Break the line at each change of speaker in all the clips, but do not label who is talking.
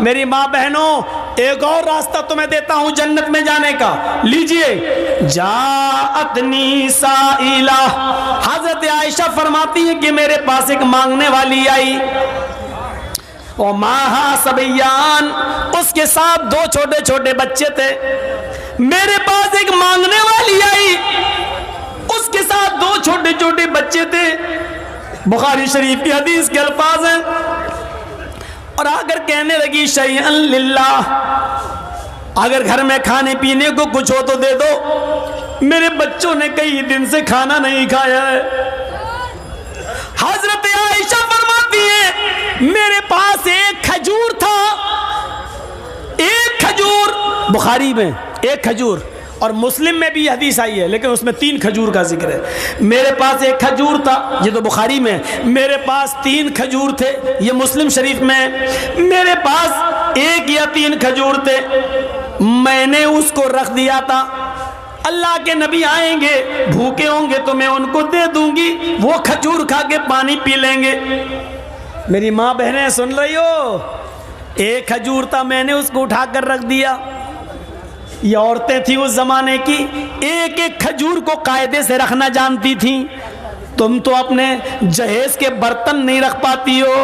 میری ماں بہنوں ایک اور راستہ تمہیں دیتا ہوں جنت میں جانے کا، لیجئے۔ جاءتنی سائلہ، حضرت عائشہ فرماتی ہیں کہ میرے پاس ایک مانگنے والی آئی، وَمَعَهَا صَبِيَّانِ، اس کے ساتھ 2 چھوٹے چھوٹے بچے تھے۔ میرے پاس ایک مانگنے والی آئی، اس کے ساتھ 2 چھوٹے چھوٹے بچے تھے۔ بخاری شریف کی حدیث کے الفاظ ہیں، اور آ کر کہنے لگی شیئا للہ، اگر گھر میں کھانے پینے کو کچھ ہو تو دے دو، میرے بچوں نے کئی دن سے کھانا نہیں کھایا ہے۔ حضرت عائشہ فرماتی ہے میرے پاس ایک کھجور تھا، ایک کھجور، بخاری میں ایک کھجور، اور مسلم میں بھی یہ حدیث آئی ہے لیکن اس میں 3 کھجور کا ذکر ہے۔ میرے پاس ایک کھجور تھا، یہ تو بخاری میں، میرے پاس 3 کھجور تھے، یہ مسلم شریف میں، میرے پاس 1 یا 3 کھجور تھے، میں نے اس کو رکھ دیا تھا، اللہ کے نبی آئیں گے بھوکے ہوں گے تو میں ان کو دے دوں گی، وہ کھجور کھا کے پانی پی لیں گے۔ میری ماں بہنیں سن رہی ہو، 1 کھجور تھا، میں نے اس کو اٹھا کر رکھ دیا۔ یہ عورتیں تھیں اس زمانے کی، ایک ایک کھجور کو قاعدے سے رکھنا جانتی تھیں۔ تم تو اپنے جہیز کے برتن نہیں رکھ پاتی ہو،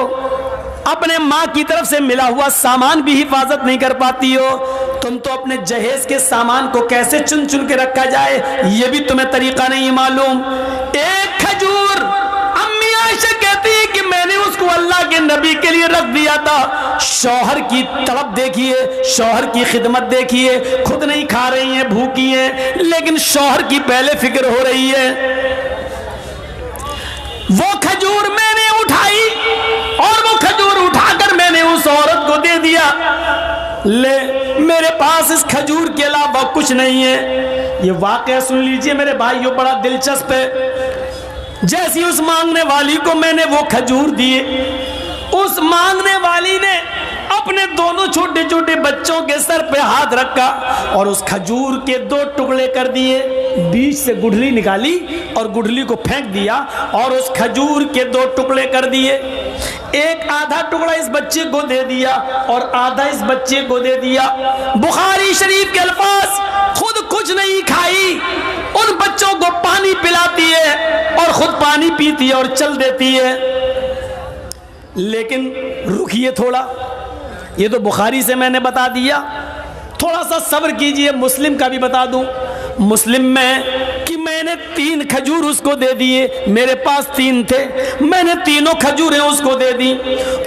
اپنے ماں کی طرف سے ملا ہوا سامان بھی حفاظت نہیں کر پاتی ہو، تم تو اپنے جہیز کے سامان کو کیسے چن چن کے رکھا جائے یہ بھی تمہیں طریقہ نہیں معلوم۔ 1 کھجور، امی عائشہ کہتی ہے کہ میں نے اس کو اللہ کے نبی کے لیے رکھ دیا تھا۔ شوہر کی طلب دیکھیے، شوہر کی خدمت دیکھیے، خود نہیں کھا رہی ہیں، بھوکی ہیں، لیکن شوہر کی پہلے فکر ہو رہی ہے۔ وہ کھجور میں نے اٹھائی اور وہ کھجور اٹھا کر میں نے اس عورت کو دے دیا، لے میرے پاس اس کھجور کے علاوہ کچھ نہیں ہے۔ یہ واقعہ سن لیجئے میرے بھائیوں، بڑا دلچسپ ہے۔ جیسی اس مانگنے والی کو میں نے وہ کھجور دیے، اس مانگنے والی نے اپنے دونوں چھوٹے چھوٹے بچوں کے سر پہ ہاتھ رکھا اور اس کھجور کے 2 ٹکڑے کر دیے، بیچ سے گٹھلی نکالی اور گٹھلی کو پھینک دیا اور اس کھجور کے 2 ٹکڑے کر دیے۔ ایک آدھا ٹکڑا اس بچے کو دے دیا اور آدھا اس بچے کو دے دیا۔ بخاری شریف کے الفاظ، خود کچھ نہیں کھائی، ان بچوں کو پانی پلاتی ہے اور خود پانی پیتی ہے اور چل دیتی ہے۔ لیکن رکیے تھوڑا، یہ تو بخاری سے میں نے بتا دیا، تھوڑا سا صبر کیجئے، مسلم کا بھی بتا دوں۔ مسلم میں کہ میں نے 3 کھجور اس کو دے دیے، میرے پاس 3 تھے، میں نے تینوں کھجوریں اس کو دے دی۔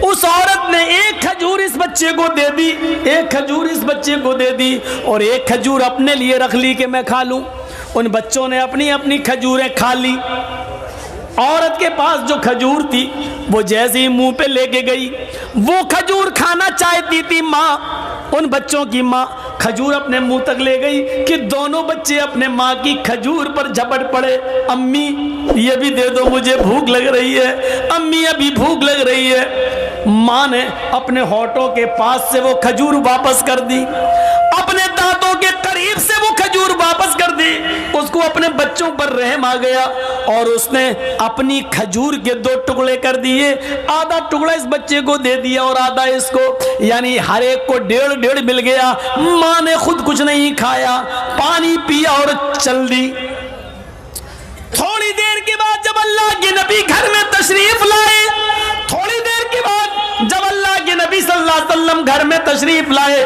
اس عورت نے 1 کھجور اس بچے کو دے دی، 1 کھجور اس بچے کو دے دی اور 1 کھجور اپنے لیے رکھ لی کہ میں کھا لوں۔ ان بچوں نے اپنی اپنی کھجوریں کھا لی۔ عورت کے پاس جو کھجور تھی وہ جیسے ہی منہ پہ لے کے گئی، وہ کھجور کھانا چاہتی تھی ماں، ان بچوں کی ماں، کھجور اپنے منہ تک لے گئی کہ دونوں بچے اپنے ماں کی کھجور پر جھپٹ پڑے۔ امی یہ بھی دے دو، مجھے بھوک لگ رہی ہے، امی ابھی بھوک لگ رہی ہے۔ ماں نے اپنے ہونٹوں کے پاس سے وہ کھجور واپس کر دی، اپنے دانتوں کے قریب سے وہ کھجور واپس کر دی۔ اس کو اپنے بچوں پر رحم آ گیا اور اس نے اپنی کھجور کے 2 ٹکڑے کر دیے، آدھا ٹکڑا اس بچے کو دے دیا اور آدھا اس کو، یعنی ہر ایک کو 1.5 مل گیا۔ ماں نے خود کچھ نہیں کھایا، پانی پیا اور چل دی۔ تھوڑی دیر کے بعد جب اللہ کے نبی گھر میں تشریف لائے، تھوڑی دیر کے بعد جب اللہ کے نبی صلی اللہ علیہ وسلم گھر میں تشریف لائے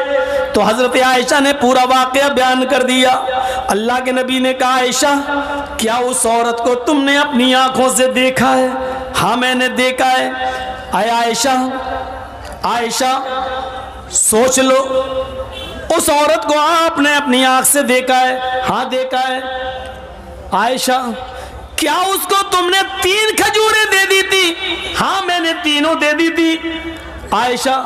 تو حضرت عائشہ نے پورا واقعہ بیان کر دیا۔ اللہ کے نبی نے کہا عائشہ کیا اس عورت کو تم نے اپنی آنکھوں سے دیکھا ہے؟ ہاں میں نے دیکھا ہے۔ اے عائشہ، عائشہ سوچ لو، اس عورت کو آپ نے اپنی آنکھ سے دیکھا ہے؟ ہاں دیکھا ہے۔ عائشہ کیا اس کو تم نے 3 کھجوریں دے دی تھی؟ ہاں میں نے تینوں دے دی تھی۔ عائشہ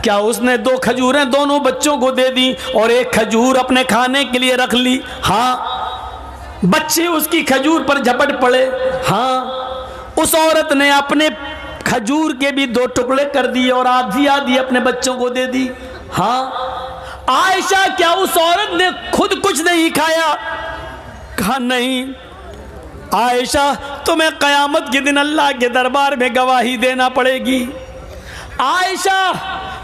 کیا اس نے 2 کھجوریں دونوں بچوں کو دے دی اور 1 کھجور اپنے کھانے کے لیے رکھ لی؟ ہاں۔ بچے اس کی کھجور پر جھپٹ پڑے؟ ہاں۔ اس عورت نے اپنے کھجور کے بھی 2 ٹکڑے کر دیے اور آدھی آدھی اپنے بچوں کو دے دی؟ ہاں۔ عائشہ کیا اس عورت نے خود کچھ نہیں کھایا؟ کہا نہیں۔ عائشہ تمہیں قیامت کے دن اللہ کے دربار میں گواہی دینا پڑے گی۔ عائشہ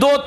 2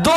2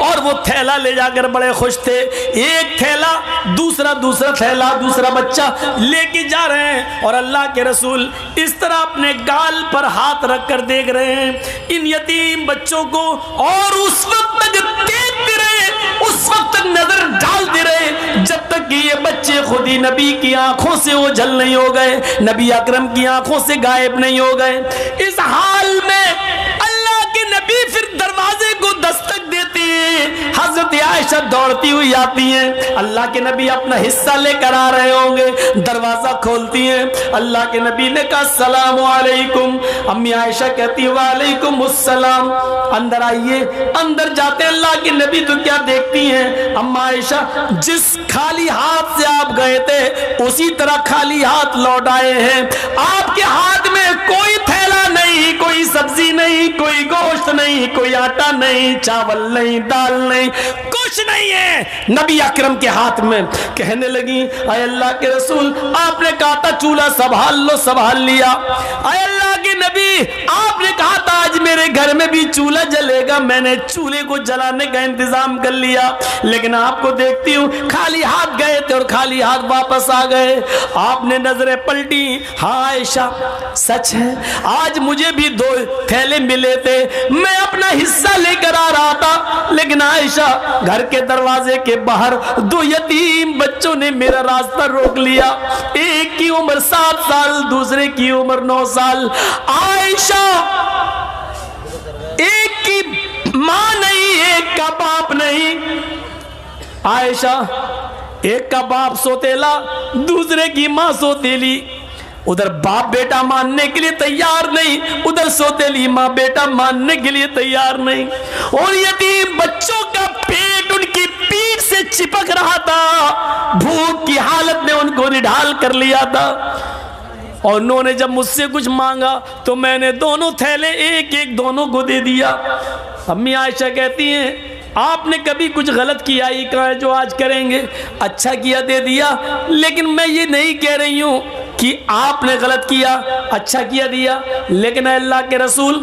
اور وہ تھیلا لے جا کر بڑے خوش تھے. ایک تھیلا دوسرا تھیلا دوسرا بچہ لے کے جا رہے ہیں اور اللہ کے رسول اس طرح اپنے گال پر ہاتھ رکھ کر دیکھ رہے ہیں ان یتیم بچوں کو, اور اس وقت تک دیکھتے رہے, اس وقت تک نظر ڈالتے رہے جب تک کہ یہ بچے خود ہی نبی کی آنکھوں سے اوجھل نہیں ہو گئے, نبی اکرم کی آنکھوں سے غائب نہیں ہو گئے. اس حال میں اللہ کے نبی پھر دروازے کو دستک دیتے ہیں. حضرت عائشہ دوڑتی ہوئی آتی ہیں, اللہ کے نبی اپنا حصہ لے کر آ رہے ہوں گے, دروازہ کھولتی ہیں. اللہ کے نبی نے کہا السلام علیکم. امی عائشہ کہتی ہے وعلیکم السلام. اندر آئیے. اندر جاتے اللہ کے نبی تو کیا دیکھتی ہیں اما عائشہ, جس خالی ہاتھ سے آپ گئے تھے اسی طرح خالی ہاتھ لوٹ آئے ہیں. آپ کے ہاتھ میں کوئی تھیلا نہیں, کوئی سبزی نہیں, کوئی گوشت نہیں, کوئی آٹا نہیں, چاول نہیں, دال نہیں, کچھ نہیں ہے نبی اکرم کے ہاتھ میں. کہنے لگی اے اللہ کے رسول آپ نے کہا تھا چولہا سنبھال لو, سنبھال لیا. اے اللہ کے نبی آپ نے کہا تھا آج میرے گھر میں بھی چولہا جلے گا, میں نے چولہے کو جلانے کا انتظام کر لیا, لیکن آپ کو دیکھتی ہوں خالی ہاتھ گئے تھے اور خالی ہاتھ واپس آ گئے. آپ نے نظریں پلٹی, ہاں عائشہ سچ ہے آج مجھے بھی 2 تھیلے ملے تھے, میں اپنا حصہ لے کر آ رہا تھا, لیکن عائشہ گھر کے دروازے کے باہر 2 یتیم بچوں نے میرا راستہ روک لیا. ایک کی عمر 7 سال, دوسرے کی عمر 9 سال. عائشہ ایک کی ماں نہیں, ایک کا باپ نہیں. عائشہ ایک کا باپ سوتیلا, دوسرے کی ماں سوتیلی. ادھر باپ بیٹا ماننے کے لیے تیار نہیں, ادھر سوتیلی ماں بیٹا ماننے کے لیے تیار نہیں. اور یتیم بچوں کا پیٹ ان کی پیٹ سے چپک رہا تھا, بھوک کی حالت نے ان کو نڈھال کر لیا تھا. اور انہوں نے جب مجھ سے کچھ مانگا تو میں نے دونوں تھیلے ایک ایک دونوں کو دے دیا. امی عائشہ کہتی ہیں آپ نے کبھی کچھ غلط کیا ہی کہا ہے جو آج کریں گے, اچھا کیا دے دیا, لیکن میں یہ نہیں کہہ رہی ہوں کہ آپ نے غلط کیا, اچھا کیا دیا, لیکن اللہ کے رسول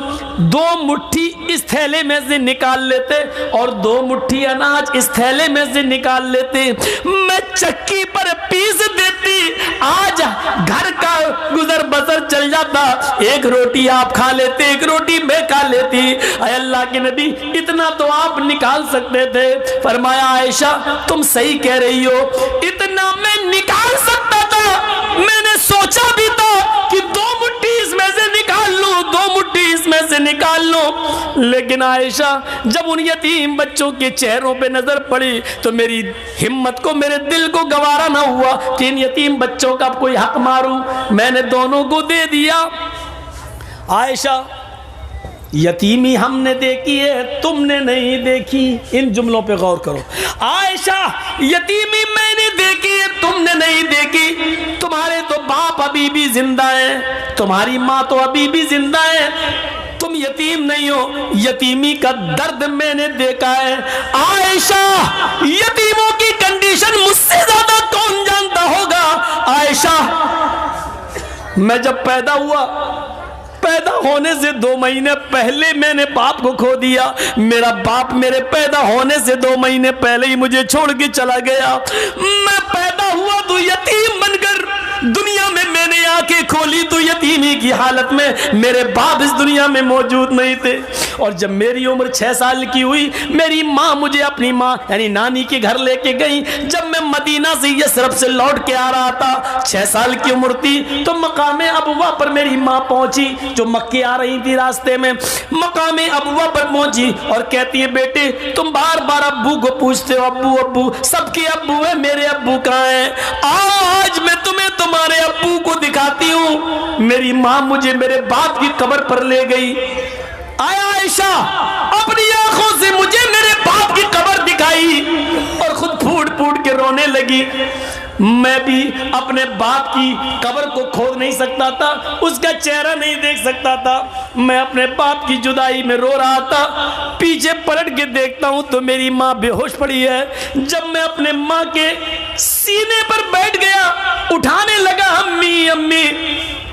2 مٹھی اس تھیلے میں سے نکال لیتے اور 2 مٹھی اناج اس تھیلے میں سے نکال لیتے, میں چکی پر پیس دیتی, آج گھر کا گزر بسر چل جاتا. ایک روٹی آپ کھا لیتے, ایک روٹی میں کھا لیتی. اے اللہ کے نبی اتنا تو آپ نکال سکتے تھے. فرمایا عائشہ تم صحیح کہہ رہی ہو, اتنا میں نکال سکتا تھا, میں نے سوچا بھی تھا کہ 2 مٹھی اس میں سے نکال لوں, 2 مٹھی اس میں سے نکال لوں, لیکن عائشہ جب ان یتیم بچوں کے چہروں پہ نظر پڑی تو میری ہمت کو, میرے دل کو گوارا نہ ہوا کہ ان یتیم بچوں کا کوئی حق ماروں. میں نے دونوں کو دے دیا. عائشہ یتیمی ہم نے دیکھی ہے, تم نے نہیں دیکھی. ان جملوں پہ غور کرو. عائشہ یتیمی میں نے دیکھی ہے, تم نے نہیں دیکھی. تمہارے تو باپ ابھی بھی زندہ ہیں, تمہاری ماں تو ابھی بھی زندہ ہے, تم یتیم نہیں ہو. یتیمی کا درد میں نے دیکھا ہے. عائشہ یتیموں کی کنڈیشن مجھ سے زیادہ کون جانتا ہوگا. عائشہ میں جب پیدا ہوا, پیدا ہونے سے 2 مہینے پہلے میں نے باپ کو کھو دیا. میرا باپ میرے پیدا ہونے سے 2 مہینے پہلے ہی مجھے چھوڑ کے چلا گیا. میں پیدا ہوا تو یتیم بن کر دنیا میں نے آنکھیں کھولی تو یتیمی کی حالت میں میرے باپ اس دنیا میں موجود نہیں تھے. اور جب میری عمر 6 سال کی ہوئی, میری ماں مجھے اپنی ماں یعنی نانی کے گھر لے کے گئی. جب میں مدینہ سے یثرب سے لوٹ کے آ رہا تھا, 6 سال کی عمر تھی, تو مقام ابوا پر میری ماں پہنچی جو مکے آ رہی تھی. راستے میں مقام ابوا پر پہنچی اور کہتی ہے بیٹے تم بار بار ابو کو پوچھتے ہو, ابو ابو, سب کے ابو ہیں, میرے ابو کہاں ہیں؟ آج میں تمہیں تمہارے ابو کو دکھاتی ہوں. میری ماں مجھے میرے باپ کی قبر پر لے گئی. آیا عائشہ اپنی آنکھوں سے مجھے میرے باپ کی قبر دکھائی اور خود پھوٹ پھوٹ کے رونے لگی. میں بھی اپنے باپ کی قبر کو کھود نہیں سکتا تھا, اس کا چہرہ نہیں دیکھ سکتا تھا. میں اپنے باپ کی جدائی میں رو رہا تھا. پیچھے پلٹ کے دیکھتا ہوں تو میری ماں بے ہوش پڑی ہے. جب میں اپنے ماں کے سینے پر بیٹھ گیا, اٹھانے لگا امی امی,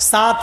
7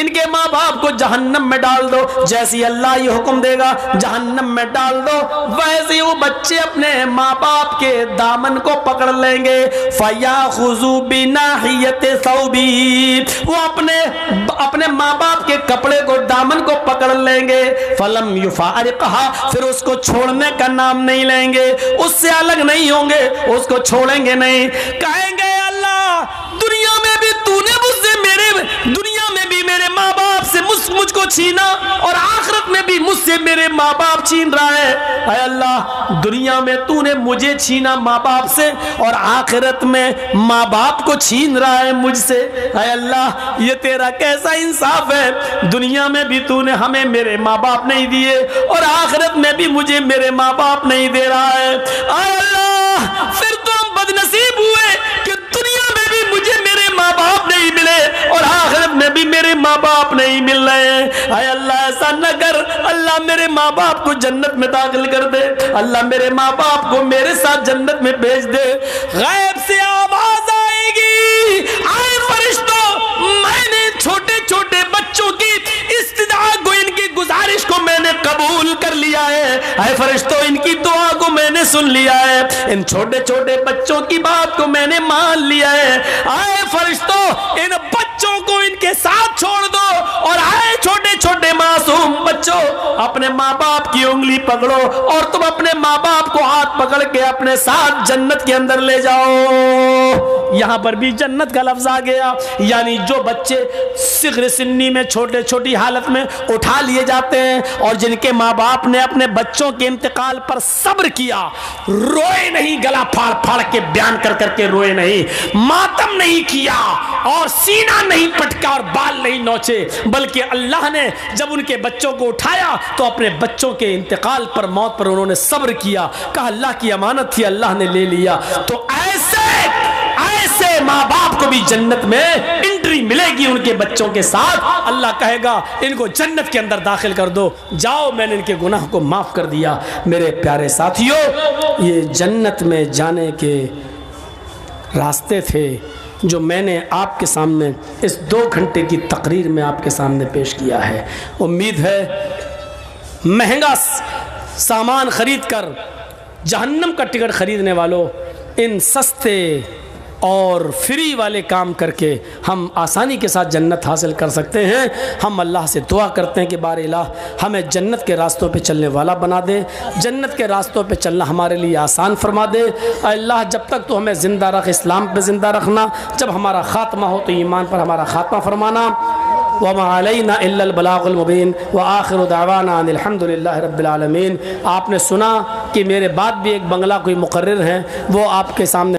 ان کے ماں باپ کو جہنم میں ڈال دو، جیسی اللہ یہ حکم دے گا جہنم میں ڈال دو، ویسے وہ بچے اپنے ماں باپ کے دامن کو پکڑ لیں گے۔ فَيَأْخُذُوا بِنَاحِيَةِ ثَوْبِهِ، وہ اپنے ماں باپ کے کپڑے کو دامن کو پکڑ لیں گے۔ فَلَمْ يُفَارِقْهَا، پھر اس کو چھوڑنے کا نام نہیں لیں گے، اس سے الگ نہیں ہوں گے، اس کو چھوڑیں گے نہیں، کہیں گے اللہ دنیا میں بھی تو نے مجھ سے دنیا میں بھی میرے ماں باپ سے مجھ کو چھینا، اور آخرت میں بھی مجھ سے میرے ماں باپ چھین رہا ہے۔ اے اللہ دنیا میں تو نے مجھے چھینا ماں باپ سے، اور آخرت میں ماں باپ کو چھین رہا ہے مجھ سے۔ اے اللہ یہ تیرا کیسا انصاف ہے، دنیا میں بھی تو نے ہمیں میرے ماں باپ نہیں دیے، اور آخرت میں بھی مجھے میرے ماں باپ نہیں دے رہا ہے۔ اے اللہ پھر تو ہم بدنصیب ہوئے کہ دنیا میں بھی مجھے میرے ماں باپ نہیں ملے، اور آخرت میں بھی میرے ماں باپ نہیں مل رہے ہیں۔ اے اللہ ایسا نہ کر، اللہ میرے ماں باپ کو جنت میں داخل کر دے، اللہ میرے ماں باپ کو میرے ساتھ جنت میں بھیج دے۔ غیب سے آواز آئے گی، اے فرشتوں میں نے چھوٹے چھوٹے بچوں کی استدعا کو، ان کی گزارش کو میں نے قبول کر لیا ہے۔ اے فرشتوں ان کی دعا کو میں نے سن لیا ہے، ان چھوٹے چھوٹے بچوں کی بات کو میں نے مان لیا ہے۔ اے فرشتوں ان بچوں کو ان کے ساتھ چھوڑ دو، اور اے چھوٹے چھوٹے معصوم بچوں اپنے ماں باپ کی انگلی پکڑو، اور تم اپنے ماں باپ کو ہاتھ پکڑ کے اپنے ساتھ جنت کے اندر لے جاؤ۔ یہاں پر بھی جنت کا لفظ آ گیا، یعنی جو بچے صغر سنی میں چھوٹے چھوٹی حالت میں اٹھا لیے جاتے ہیں، اور جن کے ماں باپ نے اپنے بچوں کے انتقال پر صبر کیا، روئے نہیں، گلا پھاڑ پھاڑ کے بیان کر کر کے روئے نہیں، ماتم نہیں کیا، اور سینہ نہیں پٹکا اور بال نہیں نوچے، بلکہ اللہ نے جب ان کے بچوں کو اٹھایا تو اپنے بچوں کے انتقال پر، موت پر انہوں نے صبر کیا، کہا اللہ کی امانت تھی اللہ نے لے لیا۔ تو ایسے ماں باپ کو بھی جنت میں انٹری ملے گی ان کے بچوں کے ساتھ۔ اللہ کہے گا ان کو جنت کے اندر داخل کر دو، جاؤ میں نے ان کے گناہ کو معاف کر دیا۔ میرے پیارے ساتھیو، یہ جنت میں جانے کے راستے تھے جو میں نے آپ کے سامنے اس 2 گھنٹے کی تقریر میں آپ کے سامنے پیش کیا ہے۔ امید ہے مہنگا سامان خرید کر جہنم کا ٹکٹ خریدنے والوں، ان سستے اور فری والے کام کر کے ہم آسانی کے ساتھ جنت حاصل کر سکتے ہیں۔ ہم اللہ سے دعا کرتے ہیں کہ بار الہ ہمیں جنت کے راستوں پہ چلنے والا بنا دے، جنت کے راستوں پہ چلنا ہمارے لیے آسان فرما دے۔ اے اللہ جب تک تو ہمیں زندہ رکھ، اسلام پہ زندہ رکھنا، جب ہمارا خاتمہ ہو تو ایمان پر ہمارا خاتمہ فرمانا۔ وما علینا الا البلاغ المبین وآخر دعوانا ان الحمد للہ رب العالمین۔ آپ نے سنا کہ میرے بعد بھی ایک بنگلہ کوئی مقرر ہیں، وہ آپ کے سامنے